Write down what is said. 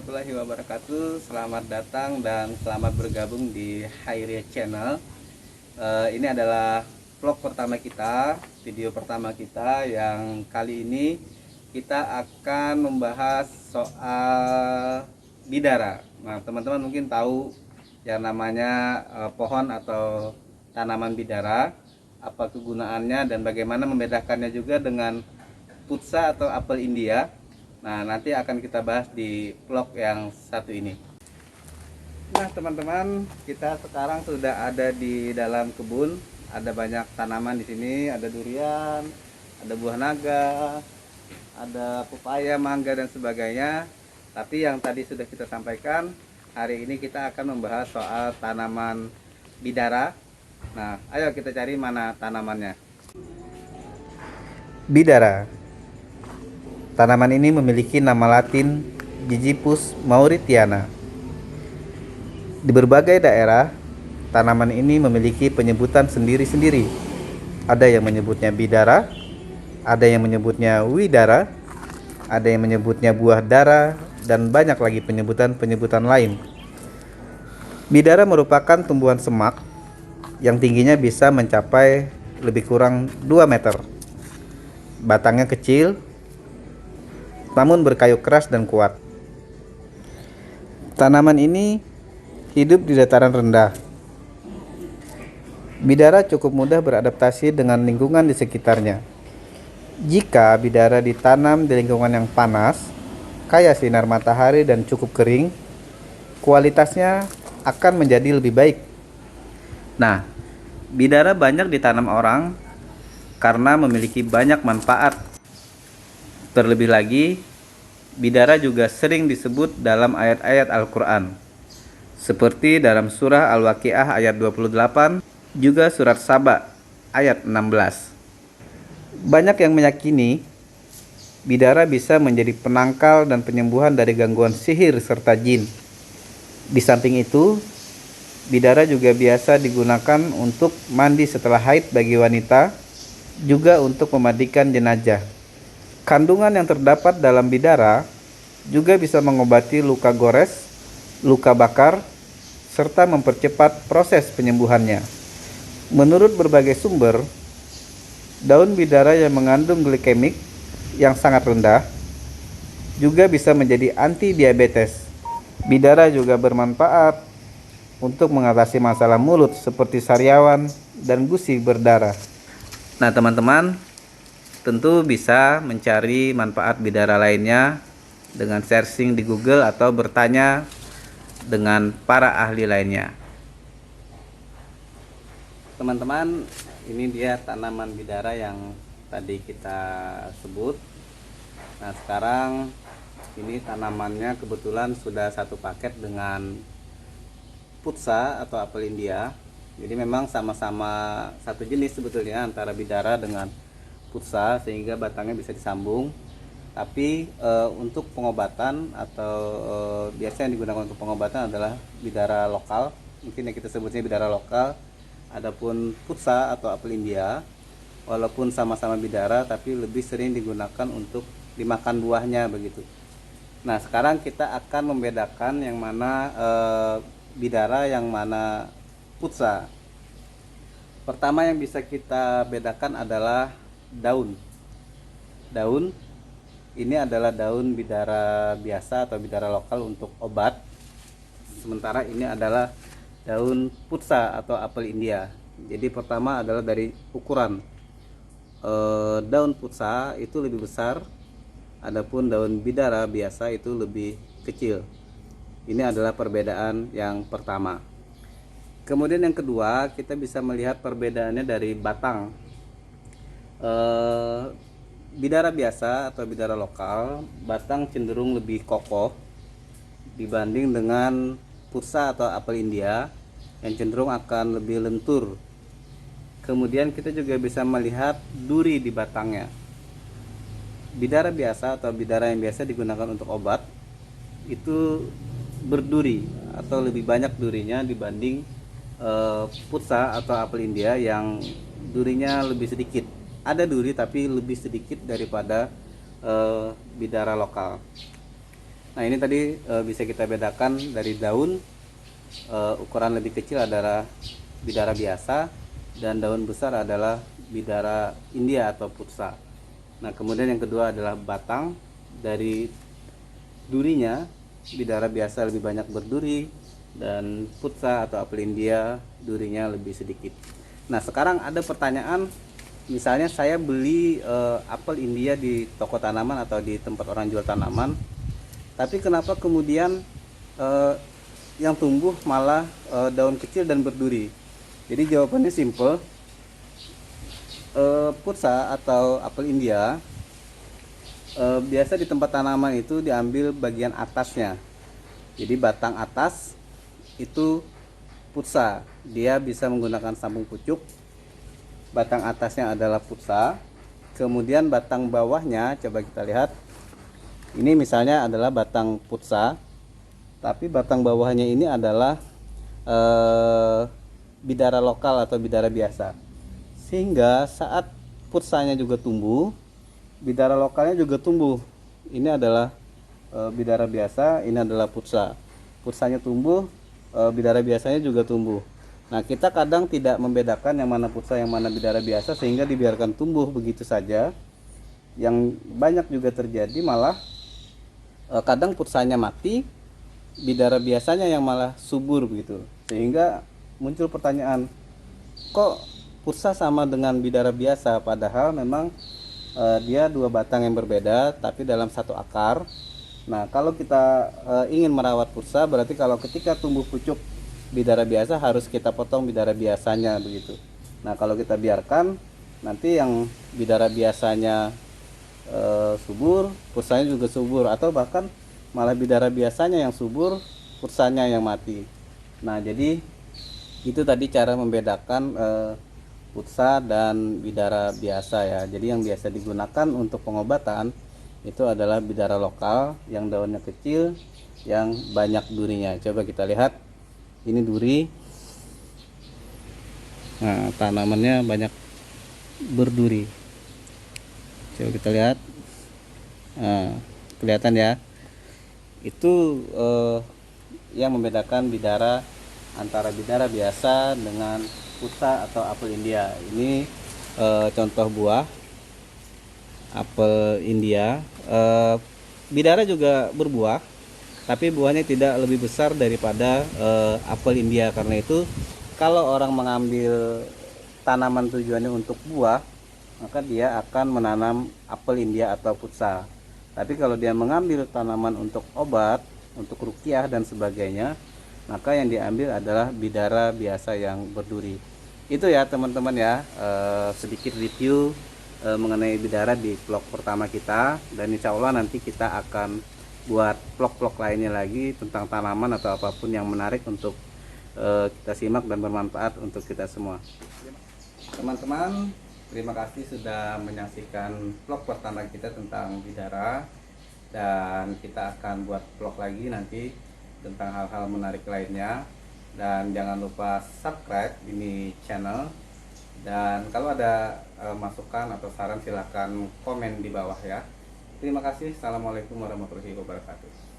warahmatullahi wabarakatuh. Selamat datang dan selamat bergabung di Hairiyah Channel. Ini adalah vlog pertama kita, video pertama kita yang kali ini kita akan membahas soal bidara. Nah, teman-teman mungkin tahu yang namanya pohon atau tanaman bidara, apa kegunaannya dan bagaimana membedakannya juga dengan putsa atau apel India. Nah, nanti akan kita bahas di vlog yang satu ini. Nah, teman-teman, kita sekarang sudah ada di dalam kebun. Ada banyak tanaman di sini, ada durian, ada buah naga, ada pepaya, mangga dan sebagainya. Tapi yang tadi sudah kita sampaikan, hari ini kita akan membahas soal tanaman bidara. Nah, ayo kita cari mana tanamannya. Bidara. Tanaman ini memiliki nama latin Gigipus mauritiana. Di berbagai daerah, tanaman ini memiliki penyebutan sendiri-sendiri. Ada yang menyebutnya bidara, ada yang menyebutnya widara, ada yang menyebutnya buah dara, dan banyak lagi penyebutan-penyebutan lain. Bidara merupakan tumbuhan semak yang tingginya bisa mencapai lebih kurang 2 meter. Batangnya kecil, namun berkayu keras dan kuat. Tanaman ini hidup di dataran rendah. Bidara cukup mudah beradaptasi dengan lingkungan di sekitarnya. Jika bidara ditanam di lingkungan yang panas, kaya sinar matahari dan cukup kering, kualitasnya akan menjadi lebih baik. Nah, bidara banyak ditanam orang karena memiliki banyak manfaat. Terlebih lagi, bidara juga sering disebut dalam ayat-ayat Al-Quran, seperti dalam surah Al-Waqiah ayat 28, juga surat Saba ayat 16. Banyak yang meyakini bidara bisa menjadi penangkal dan penyembuhan dari gangguan sihir serta jin. Di samping itu, bidara juga biasa digunakan untuk mandi setelah haid bagi wanita, juga untuk memandikan jenazah. Kandungan yang terdapat dalam bidara juga bisa mengobati luka gores, luka bakar, serta mempercepat proses penyembuhannya. Menurut berbagai sumber, daun bidara yang mengandung glikemik yang sangat rendah juga bisa menjadi anti diabetes. Bidara juga bermanfaat untuk mengatasi masalah mulut seperti sariawan dan gusi berdarah. Nah, teman-teman, tentu bisa mencari manfaat bidara lainnya dengan searching di Google atau bertanya dengan para ahli lainnya. Teman-teman, ini dia tanaman bidara yang tadi kita sebut. Nah, sekarang ini tanamannya kebetulan sudah satu paket dengan putsa atau apel India. Jadi memang sama-sama satu jenis sebetulnya antara bidara dengan putsa, sehingga batangnya bisa disambung. Tapi untuk pengobatan atau biasanya yang digunakan untuk pengobatan adalah bidara lokal, mungkin yang kita sebutnya bidara lokal. Adapun putsa atau apel India, walaupun sama-sama bidara tapi lebih sering digunakan untuk dimakan buahnya begitu. Nah, sekarang kita akan membedakan yang mana bidara, yang mana putsa. Pertama yang bisa kita bedakan adalah daun. Daun ini adalah daun bidara biasa atau bidara lokal untuk obat. Sementara ini adalah daun putsa atau apel India. Jadi pertama adalah dari ukuran. Daun putsa itu lebih besar, adapun daun bidara biasa itu lebih kecil. Ini adalah perbedaan yang pertama. Kemudian yang kedua, kita bisa melihat perbedaannya dari batang. Bidara biasa atau bidara lokal, batang cenderung lebih kokoh dibanding dengan putsa atau apel India yang cenderung akan lebih lentur. Kemudian kita juga bisa melihat duri di batangnya. Bidara biasa atau bidara yang biasa digunakan untuk obat itu berduri atau lebih banyak durinya dibanding putsa atau apel India yang durinya lebih sedikit. Ada duri tapi lebih sedikit daripada bidara lokal. Nah, ini tadi bisa kita bedakan dari daun, ukuran lebih kecil adalah bidara biasa dan daun besar adalah bidara India atau putsa. Nah, kemudian yang kedua adalah batang. Dari durinya, bidara biasa lebih banyak berduri dan putsa atau apel India durinya lebih sedikit. Nah, sekarang ada pertanyaan, misalnya saya beli apel India di toko tanaman atau di tempat orang jual tanaman, tapi kenapa kemudian eh, yang tumbuh malah daun kecil dan berduri? Jadi jawabannya simple. Putsa atau apel India biasa di tempat tanaman itu diambil bagian atasnya. Jadi batang atas itu putsa, dia bisa menggunakan sambung pucuk. Batang atasnya adalah putsa, kemudian batang bawahnya coba kita lihat. Ini misalnya adalah batang putsa, tapi batang bawahnya ini adalah bidara lokal atau bidara biasa. Sehingga saat putsanya juga tumbuh, bidara lokalnya juga tumbuh. Ini adalah bidara biasa, ini adalah putsa. Putsanya tumbuh, bidara biasanya juga tumbuh. Nah, kita kadang tidak membedakan yang mana putsa, yang mana bidara biasa, sehingga dibiarkan tumbuh begitu saja. Yang banyak juga terjadi malah kadang putsanya mati, bidara biasanya yang malah subur begitu. Sehingga muncul pertanyaan, kok putsa sama dengan bidara biasa, padahal memang dia dua batang yang berbeda tapi dalam satu akar. Nah, kalau kita ingin merawat putsa, berarti kalau ketika tumbuh pucuk bidara biasa harus kita potong bidara biasanya begitu. Nah, kalau kita biarkan, nanti yang bidara biasanya subur, putsanya juga subur, atau bahkan malah bidara biasanya yang subur, putsanya yang mati. Nah, jadi itu tadi cara membedakan putsa dan bidara biasa ya. Jadi yang biasa digunakan untuk pengobatan itu adalah bidara lokal yang daunnya kecil, yang banyak durinya. Coba kita lihat, ini duri. Nah, tanamannya banyak berduri. Coba kita lihat. Nah, kelihatan ya. Itu yang membedakan bidara antara bidara biasa dengan putsa atau apel India. Ini contoh buah apel India. Bidara juga berbuah, tapi buahnya tidak lebih besar daripada apel India. Karena itu kalau orang mengambil tanaman tujuannya untuk buah, maka dia akan menanam apel India atau putsa. Tapi kalau dia mengambil tanaman untuk obat, untuk rukiah dan sebagainya, maka yang diambil adalah bidara biasa yang berduri. Itu ya teman-teman ya, sedikit review mengenai bidara di vlog pertama kita, dan insya Allah nanti kita akan buat vlog-vlog lainnya lagi tentang tanaman atau apapun yang menarik untuk kita simak dan bermanfaat untuk kita semua. Teman-teman, terima kasih sudah menyaksikan vlog pertama kita tentang bidara, dan kita akan buat vlog lagi nanti tentang hal-hal menarik lainnya. Dan jangan lupa subscribe ini channel, dan kalau ada masukan atau saran silahkan komen di bawah ya. Terima kasih. Assalamualaikum warahmatullahi wabarakatuh.